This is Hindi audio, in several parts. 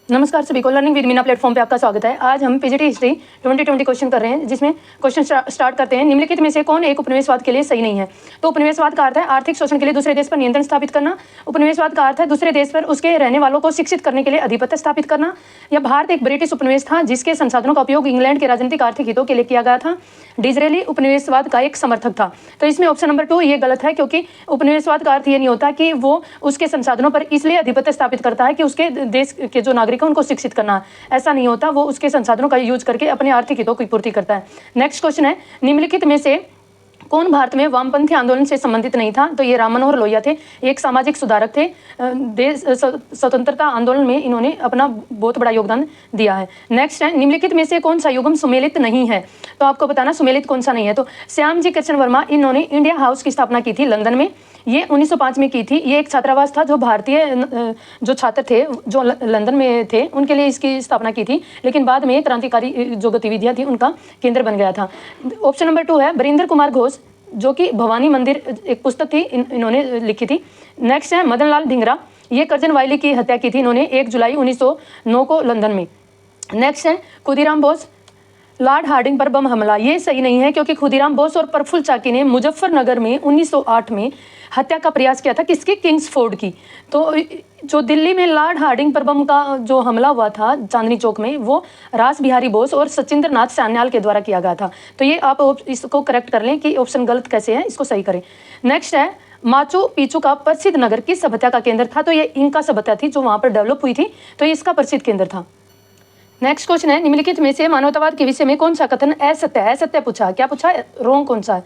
नमस्कार सभी को, लर्निंग विद मीना प्लेटफॉर्म पे आपका स्वागत है। आज हम पीजीटी हिस्ट्री 2020 क्वेश्चन कर रहे हैं, जिसमें क्वेश्चन स्टार्ट करते हैं। निम्नलिखित में से कौन एक उपनिवेशवाद के लिए सही नहीं है? तो उपनिवेशवाद का अर्थ है आर्थिक शोषण के लिए दूसरे देश पर नियंत्रण स्थापित करना। उपनिवेशवाद का अर्थ है दूसरे देश पर उसके रहने वालों को शिक्षित करने के लिए अधिपत्य स्थापित करना। या भारत एक ब्रिटिश उपनिवेश था जिसके संसाधनों का उपयोग इंग्लैंड के राजनीतिक आर्थिक हितों के लिए किया गया था। डिजरेली उपनिवेशवाद का एक समर्थक था। तो इसमें ऑप्शन नंबर 2 ये गलत है, क्योंकि उपनिवेशवाद का अर्थ ये नहीं होता कि वो उसके संसाधनों पर इसलिए अधिपत्य स्थापित करता है कि उसके देश के जो नागरिक हैं उनको शिक्षित करना। ऐसा नहीं होता, वो उसके संसाधनों का यूज करके अपने आर्थिक हितों की पूर्ति करता है। नेक्स्ट क्वेश्चन है, निम्नलिखित में से कौन भारत में वामपंथी आंदोलन से संबंधित नहीं था? तो ये राम मनोहर लोहिया थे, एक सामाजिक सुधारक थे। देश स्वतंत्रता आंदोलन में इन्होंने अपना बहुत बड़ा योगदान दिया है। नेक्स्ट है, निम्नलिखित में से कौन सा युग्म सुमेलित नहीं है? तो आपको बताना सुमेलित कौन सा नहीं है। तो श्यामजी कृष्ण वर्मा, इन्होंने इंडिया हाउस की स्थापना की थी लंदन में, ये 1905 में की थी। ये एक छात्रावास था जो भारतीय जो छात्र थे जो लंदन में थे उनके लिए इसकी स्थापना की थी, लेकिन बाद में क्रांतिकारी जो गतिविधियां थी उनका केंद्र बन गया था। ऑप्शन नंबर 2 है बरिंदर कुमार घोष, जो कि भवानी मंदिर एक पुस्तक थी इन्होंने लिखी थी। नेक्स्ट है मदन लाल धिंगरा, ये कर्जन वाइली की हत्या की थी इन्होंने 1 जुलाई 1909 को लंदन में। नेक्स्ट है खुदीराम बोस, लॉर्ड हार्डिंग पर बम हमला, ये सही नहीं है, क्योंकि खुदीराम बोस और प्रफुल्ल चाकी ने मुजफ्फरनगर में 1908 में हत्या का प्रयास किया था। किसकी? किंग्सफोर्ड की। तो जो दिल्ली में लॉर्ड हार्डिंग पर बम का जो हमला हुआ था चांदनी चौक में, वो रास बिहारी बोस और सचिंद्र नाथ सान्याल के द्वारा किया गया था। तो ये आप इसको करेक्ट कर लें कि ऑप्शन गलत कैसे है, इसको सही करें। नेक्स्ट है माचू पिचू का प्रसिद्ध नगर किस सभ्यता का केंद्र था? तो ये इंका सभ्यता थी जो वहां पर डेवलप हुई थी, तो इसका प्रसिद्ध केंद्र था। नेक्स्ट क्वेश्चन है, निम्नलिखित में से मानवतावाद के विषय में कौन सा कथन असत्य है? असत्य पूछा, क्या पूछा? रोंग कौन सा है?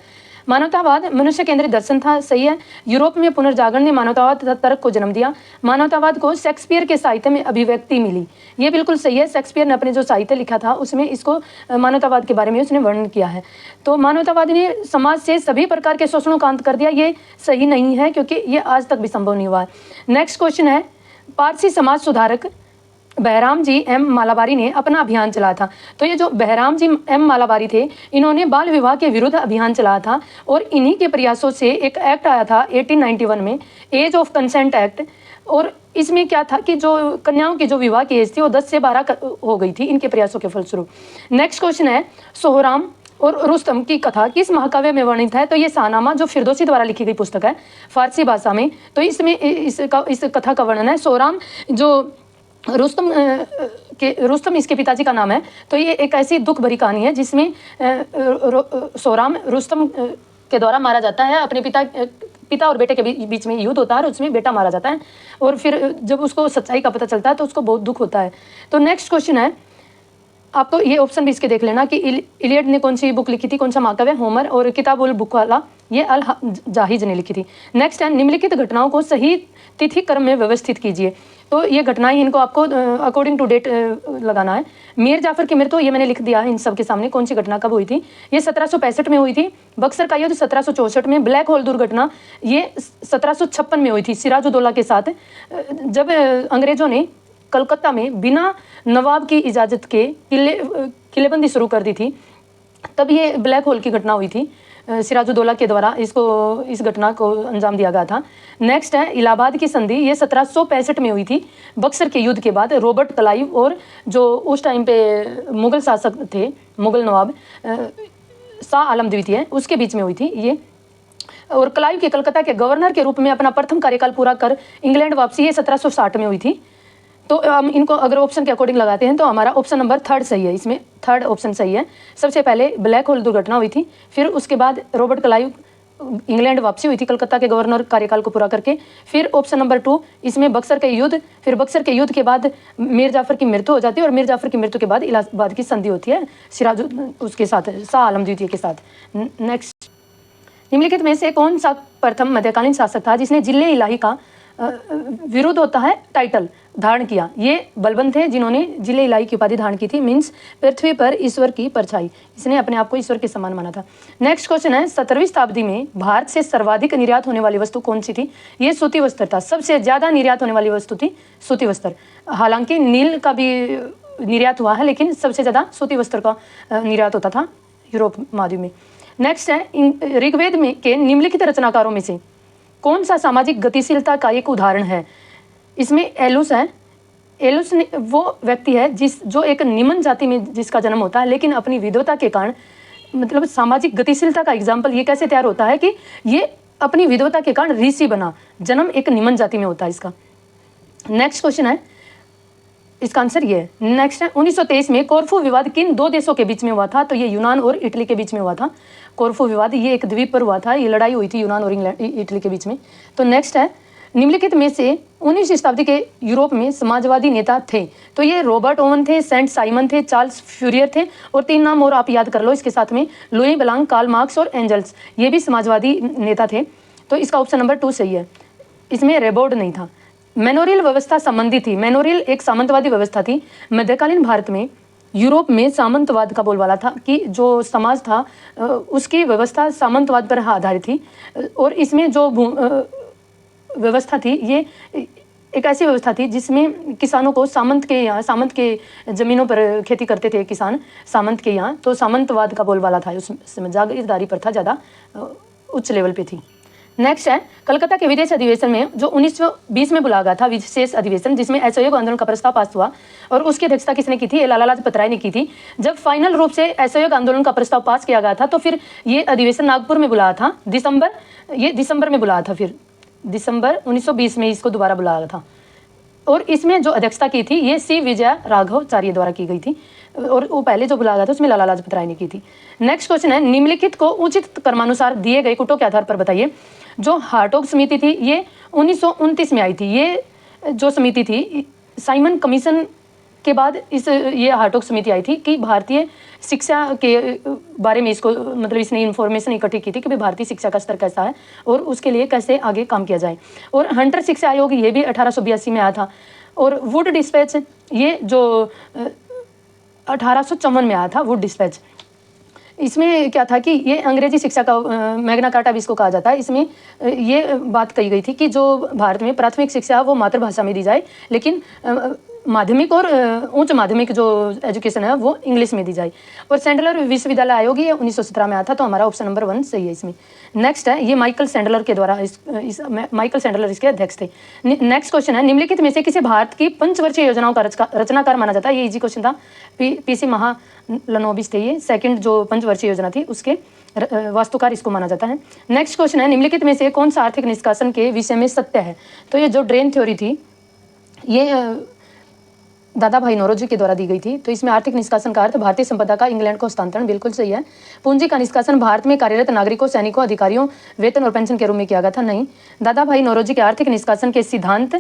मानवतावाद मनुष्य केंद्रित दर्शन था, सही है। यूरोप में पुनर्जागरण ने मानवतावाद तर्क को जन्म दिया। मानवतावाद को शेक्सपियर के साहित्य में अभिव्यक्ति मिली, ये बिल्कुल सही है। शेक्सपियर ने अपने जो साहित्य लिखा था उसमें इसको मानवतावाद के बारे में उसने वर्णन किया है। तो मानवतावाद ने समाज से सभी प्रकार के शोषणों का अंत कर दिया, ये सही नहीं है, क्योंकि ये आज तक भी संभव नहीं हुआ है। नेक्स्ट क्वेश्चन है, पारसी समाज सुधारक बहराम जी एम मालाबारी ने अपना अभियान चलाया था। तो ये जो बहराम जी एम मालाबारी थे, इन्होंने बाल विवाह के विरुद्ध अभियान चलाया था, और इन्हीं के प्रयासों से एक एक्ट आया था 1891 में, एज ऑफ कंसेंट एक्ट। और इसमें क्या था कि जो कन्याओं की जो विवाह की एज थी वो 10 से 12 हो गई थी इनके प्रयासों के फलस्वरूप। नेक्स्ट क्वेश्चन है, सोहराम और रुस्तम की कथा किस महाकाव्य में वर्णित है? तो ये शाहनामा जो फिरदौसी द्वारा लिखी गई पुस्तक है फारसी भाषा में। तो इसमें इस कथा का वर्णन है। सोहराम जो रुस्तम इसके पिताजी का नाम है। तो ये एक ऐसी दुख भरी कहानी है जिसमें सोहराम रुस्तम के द्वारा मारा जाता है। अपने पिता और बेटे के बीच में युद्ध होता है और उसमें बेटा मारा जाता है, और फिर जब उसको सच्चाई का पता चलता है तो उसको बहुत दुख होता है। तो नेक्स्ट क्वेश्चन है, आपको ये ऑप्शन भी इसके देख लेना कि इलियड ने कौन सी बुक लिखी थी, कौन सा महाकाव्य? होमर। और किताब उल बुखाला ये अल जाहिज ने लिखी थी। नेक्स्ट है, निम्नलिखित घटनाओं को सही तिथि क्रम में व्यवस्थित कीजिए। तो ये घटनाएं इनको आपको अकॉर्डिंग टू डेट लगाना है। मीर जाफर की मृत्यु ये मैंने लिख दिया है इन सब के सामने, कौन सी घटना कब हुई थी? ये 1765 में हुई थी। बक्सर का युद्ध 1764 में। ब्लैक होल दुर्घटना ये 1756 में हुई थी सिराजुद्दौला के साथ, जब अंग्रेजों ने कलकत्ता में बिना नवाब की इजाज़त के किलेबंदी शुरू कर दी थी, तब ये ब्लैक होल की घटना हुई थी। सिराजुद्दौला के द्वारा इस घटना को अंजाम दिया गया था। नेक्स्ट है इलाहाबाद की संधि, ये 1765 में हुई थी बक्सर के युद्ध के बाद। रॉबर्ट क्लाइव और जो उस टाइम पे मुगल शासक थे, मुगल नवाब शाह आलम द्वितीय, उसके बीच में हुई थी ये। और क्लाइव के कलकत्ता के गवर्नर के रूप में अपना प्रथम कार्यकाल पूरा कर इंग्लैंड वापसी ये 1760 में हुई थी। तो हम इनको अगर ऑप्शन के अकॉर्डिंग लगाते हैं तो हमारा ऑप्शन नंबर 3 सही है। इसमें 3 ऑप्शन सही है। सबसे पहले ब्लैक होल दुर्घटना हुई थी, फिर उसके बाद रॉबर्ट क्लाइव इंग्लैंड वापसी हुई थी कलकत्ता के गवर्नर कार्यकाल को पूरा करके, फिर ऑप्शन नंबर 2 इसमें बक्सर के युद्ध, फिर बक्सर के युद्ध के बाद मीर जाफर की मृत्यु हो जाती है, और मीर जाफर की मृत्यु के बाद इलाहाबाद की संधि होती है उसके साथ, शाह आलम द्वितीय के साथ। नेक्स्ट, निम्नलिखित में से कौन सा प्रथम मध्यकालीन शासक था जिसने जिले इलाही का विरुद्ध होता है टाइटल धारण किया? ये बलबन थे जिन्होंने जिले इलाही की उपाधि धारण की थी, मीन्स पृथ्वी पर ईश्वर की परछाई। इसने अपने आप को ईश्वर के समान माना था। नेक्स्ट क्वेश्चन है, 17वीं शताब्दी में भारत से सर्वाधिक निर्यात होने वाली वस्तु कौन सी थी? ये सूती वस्त्र था। सबसे ज्यादा निर्यात होने वाली वस्तु थी सूती वस्त्र। हालांकि नील का भी निर्यात हुआ है, लेकिन सबसे ज्यादा सूती वस्त्र का निर्यात होता था यूरोप महाद्वीप में। नेक्स्ट है, ऋग्वेद में के निम्नलिखित रचनाकारों में से कौन सा सामाजिक गतिशीलता का एक उदाहरण है? इसमें एलुस है, एलुस वो व्यक्ति है जो एक निम्न जाति में जिसका जन्म होता है, लेकिन अपनी विद्वता के कारण, मतलब सामाजिक गतिशीलता का एग्जाम्पल ये कैसे तैयार होता है कि ये अपनी विद्वता के कारण ऋषि बना। जन्म एक निम्न जाति में होता है इसका। नेक्स्ट क्वेश्चन है, इसका आंसर ये है। नेक्स्ट है, 1923 में कोरफू विवाद किन दो देशों के बीच में हुआ था? तो ये यूनान और इटली के बीच में हुआ था। कोरफू विवाद ये एक द्वीप पर हुआ था, ये लड़ाई हुई थी यूनान और इटली के बीच में। तो नेक्स्ट है, निम्नलिखित में से 19वीं शताब्दी के यूरोप में समाजवादी नेता थे? तो ये रॉबर्ट ओवन थे, सेंट साइमन थे, चार्ल्स फ्यूरियर थे, और 3 नाम और आप याद कर लो इसके साथ में, लुई ब्लांक, कार्ल मार्क्स और एंजल्स, ये भी समाजवादी नेता थे। तो इसका ऑप्शन नंबर 2 सही है, इसमें रेबोर्ड नहीं था। मैनोरियल व्यवस्था संबंधी थी। मैनोरियल एक सामंतवादी व्यवस्था थी। मध्यकालीन भारत में, यूरोप में सामंतवाद का बोलबाला था कि जो समाज था उसकी व्यवस्था सामंतवाद पर आधारित थी, और इसमें जो व्यवस्था थी ये एक ऐसी व्यवस्था थी जिसमें किसानों को सामंत के ज़मीनों पर खेती करते थे किसान, सामंत के यहाँ। तो सामंतवाद का बोलबाला था, उसमें जागीरदारी प्रथा ज़्यादा उच्च लेवल पे थी। नेक्स्ट है, कलकत्ता के विदेश अधिवेशन में जो 1920 में बुलाया गया था विशेष अधिवेशन, जिसमें असहयोग आंदोलन का प्रस्ताव पास हुआ, और उसकी अध्यक्षता किसने की थी? लाला लाजपत राय ने की थी। जब फाइनल रूप से असहयोग आंदोलन का प्रस्ताव पास किया गया था तो फिर ये अधिवेशन नागपुर में बुलाया था, दिसंबर में बुलाया था, फिर दिसंबर 1920 में इसको दोबारा बुलाया था, और इसमें जो अध्यक्षता की थी ये सी विजया राघवाचार्य द्वारा की गई थी, और वो पहले जो बुलाया गया था उसमें लाला लाजपत राय ने की थी। नेक्स्ट क्वेश्चन है, निम्नलिखित को उचित क्रमानुसार दिए गए कुटों के आधार पर बताइए। जो हार्टोग समिति थी ये 1929 में आई थी। ये जो समिति थी, साइमन कमीशन के बाद ये हार्टोग समिति आई थी कि भारतीय शिक्षा के बारे में इसको, मतलब इसने इन्फॉर्मेशन इकट्ठी की थी कि भाई भारतीय शिक्षा का स्तर कैसा है और उसके लिए कैसे आगे काम किया जाए। और हंटर शिक्षा आयोग ये भी 1882 में आया था। और वुड डिस्पैच ये जो 1854 में आया था, वुड डिस्पैच। इसमें क्या था कि ये अंग्रेजी शिक्षा का मैग्ना कार्टा भी इसको कहा जाता है। इसमें ये बात कही गई थी कि जो भारत में प्राथमिक शिक्षा वो मातृभाषा में दी जाए, लेकिन माध्यमिक और उच्च माध्यमिक जो एजुकेशन है वो इंग्लिश में दी जाए। और सैंडलर विश्वविद्यालय आयोग ये 1917 में आया था। तो हमारा ऑप्शन नंबर 1 सही है इसमें। नेक्स्ट है, ये माइकल सैंडलर के द्वारा माइकल सैंडलर इसके अध्यक्ष थे। नेक्स्ट क्वेश्चन है, निम्नलिखित में से किसे भारत की पंचवर्षीय योजनाओं का रचनाकार माना जाता है? ये इजी क्वेश्चन था, पीसी महालनोबिस थे ये। सेकंड जो पंचवर्षीय योजना थी उसके वास्तुकार इसको माना जाता है। नेक्स्ट क्वेश्चन है, निम्नलिखित में से कौन सा आर्थिक निष्कासन के विषय में सत्य है? तो ये जो ड्रेन थ्योरी थी ये दादा भाई नौरोजी के द्वारा दी गई थी। तो इसमें आर्थिक निष्कासन का अर्थ भारतीय संपदा का इंग्लैंड को हस्तांतरण, बिल्कुल सही है। पूंजी का निष्कासन भारत में कार्यरत नागरिकों, सैनिकों, अधिकारियों, वेतन और पेंशन के रूप में किया गया था, नहीं। दादा भाई नौरोजी के आर्थिक निष्कासन के सिद्धांत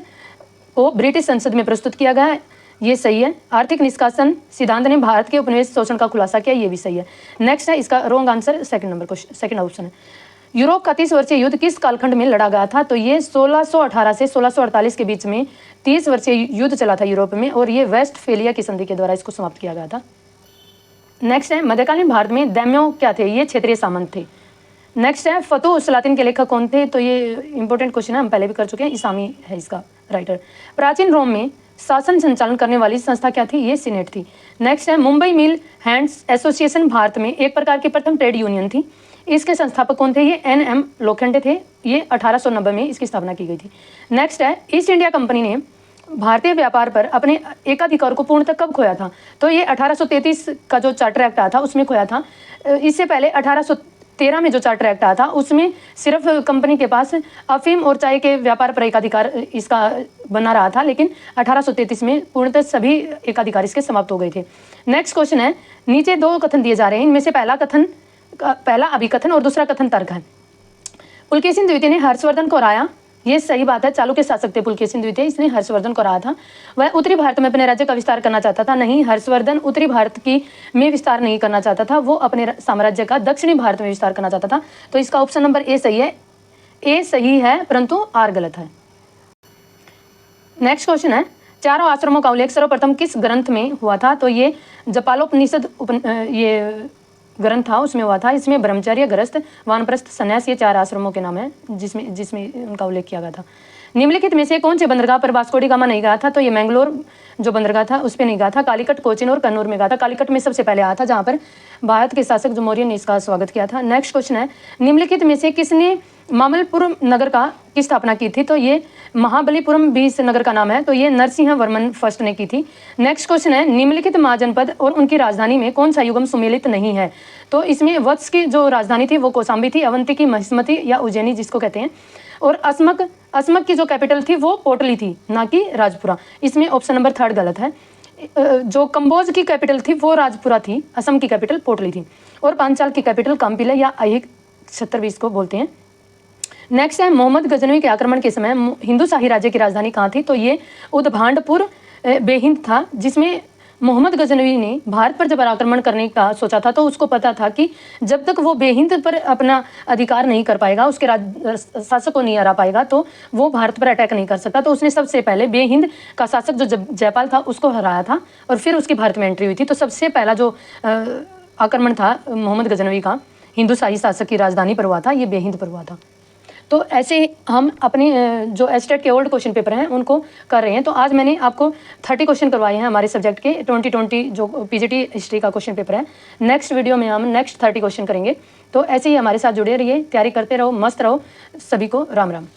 को ब्रिटिश संसद में प्रस्तुत किया गया है, ये सही है। आर्थिक निष्कासन सिद्धांत ने भारत के उपनिवेश शोषण का खुलासा किया, ये भी सही है। नेक्स्ट है, इसका रॉन्ग आंसर सेकंड ऑप्शन है। यूरोप का 30 वर्षीय युद्ध किस कालखंड में लड़ा गया था? तो ये 1618 से 1648 के बीच में 30 वर्षीय युद्ध चला था यूरोप में, और ये वेस्टफेलिया की संधि के द्वारा इसको समाप्त किया गया था। नेक्स्ट है, मध्यकालीन भारत में दैम्यो क्या थे? ये क्षेत्रीय सामंत थे। नेक्स्ट है, फतुह सलातिन के लेखक कौन थे? तो ये इंपॉर्टेंट क्वेश्चन है, हम पहले भी कर चुके हैं। इसामी है इसका राइटर। प्राचीन रोम में शासन संचालन करने वाली संस्था क्या थी? ये सीनेट थी। नेक्स्ट है, मुंबई मिल हैंड्स एसोसिएशन भारत में एक प्रकार की प्रथम ट्रेड यूनियन थी। इसके संस्थापक कौन थे? ये NM लोखंडे थे। ये 1890 में इसकी स्थापना की गई थी। नेक्स्ट है, ईस्ट इंडिया कंपनी ने भारतीय व्यापार पर अपने एकाधिकार को पूर्णतः कब खोया था? तो ये 1833 का जो चार्टर एक्ट आया था उसमें खोया था। इससे पहले 1813 में जो चार्टर एक्ट आया था उसमें सिर्फ कंपनी के पास अफीम और चाय के व्यापार पर एकाधिकार इसका बना रहा था, लेकिन 1833 में पूर्णतः सभी एकाधिकार इसके समाप्त हो गए थे। नेक्स्ट क्वेश्चन है, नीचे 2 कथन दिए जा रहे हैं, इनमें से पहला अभिकथन और दूसरा कथन तर्क है। पुलकेशिन द्वितीय ने हर्षवर्धन को हराया, ये सही बात है। चालुक्य शासक थे पुलकेशिन द्वितीय, इसने हर्षवर्धन को हराया था। वह उत्तरी भारत में अपने राज्य का विस्तार करना चाहता था, नहीं, हर्षवर्धन उत्तरी भारत में विस्तार नहीं करना चाहता था, वो अपने साम्राज्य का दक्षिणी भारत में विस्तार करना चाहता था। तो इसका ऑप्शन नंबर ए सही है। ए सही है परंतु आर गलत है। नेक्स्ट क्वेश्चन है, चारों आश्रमों का उल्लेख सर्वप्रथम किस ग्रंथ में हुआ था? तो ये जपालोपनिषद ये ग्रंथ था उसमें हुआ था। इसमें ब्रह्मचर्य, गृहस्थ, वानप्रस्थ, संन्यास ये 4 आश्रमों के नाम हैं जिसमें उनका उल्लेख किया गया था। निम्नलिखित में से कौन से बंदरगाह पर वास्को डी गामा नहीं गया था? तो ये मैंगलोर जो बंदरगाह था उस पर नहीं गया था। कालीकट, कोचीन और कन्नूर में गया था। कालीकट में सबसे पहले आया था, जहाँ पर भारत के शासक जो मौर्य ने इसका स्वागत किया था। नेक्स्ट क्वेश्चन है, निम्नलिखित में से किसने मामल्लपुरम नगर की स्थापना की थी? तो ये महाबलीपुरम भी इस नगर का नाम है, तो ये नरसिंह वर्मन फर्स्ट ने की थी। नेक्स्ट क्वेश्चन है, निम्नलिखित महाजनपद और उनकी राजधानी में कौन सा युगम सुमेलित नहीं है? तो इसमें वत्स की जो राजधानी थी वो कौशाम्बी थी, अवंती की महिष्मती या उज्जैनी जिसको कहते हैं, और असमक की जो कैपिटल थी वो पोटली थी, ना कि राजपुरा। इसमें ऑप्शन नंबर 3 गलत है। जो कंबोज की कैपिटल थी वो राजपुरा थी, असम की कैपिटल पोटली थी, और पांचाल की कैपिटल काम्पिला या अहिक 76 को बोलते हैं। नेक्स्ट है, मोहम्मद गजनवी के आक्रमण के समय हिंदू शाही राज्य की राजधानी कहाँ थी? तो ये उद्भांडपुर बेहिंद था, जिसमें मोहम्मद गजनवी ने भारत पर जब आक्रमण करने का सोचा था तो उसको पता था कि जब तक वो बेहिंद पर अपना अधिकार नहीं कर पाएगा, उसके शासक को नहीं हरा पाएगा, तो वो भारत पर अटैक नहीं कर सकता। तो उसने सबसे पहले बेहिंद का शासक जो जयपाल था उसको हराया था, और फिर उसकी भारत में एंट्री हुई थी। तो सबसे पहला जो आक्रमण था मोहम्मद गजनवी का हिंदू शाही शासक की राजधानी पर हुआ था, ये बेहिंद पर हुआ था। तो ऐसे हम अपने जो एस्टेट के ओल्ड क्वेश्चन पेपर हैं उनको कर रहे हैं। तो आज मैंने आपको 30 क्वेश्चन करवाए हैं हमारे सब्जेक्ट के 2020 जो पीजीटी हिस्ट्री का क्वेश्चन पेपर है। नेक्स्ट वीडियो में हम नेक्स्ट 30 क्वेश्चन करेंगे। तो ऐसे ही हमारे साथ जुड़े रहिए, तैयारी करते रहो, मस्त रहो। सभी को राम राम।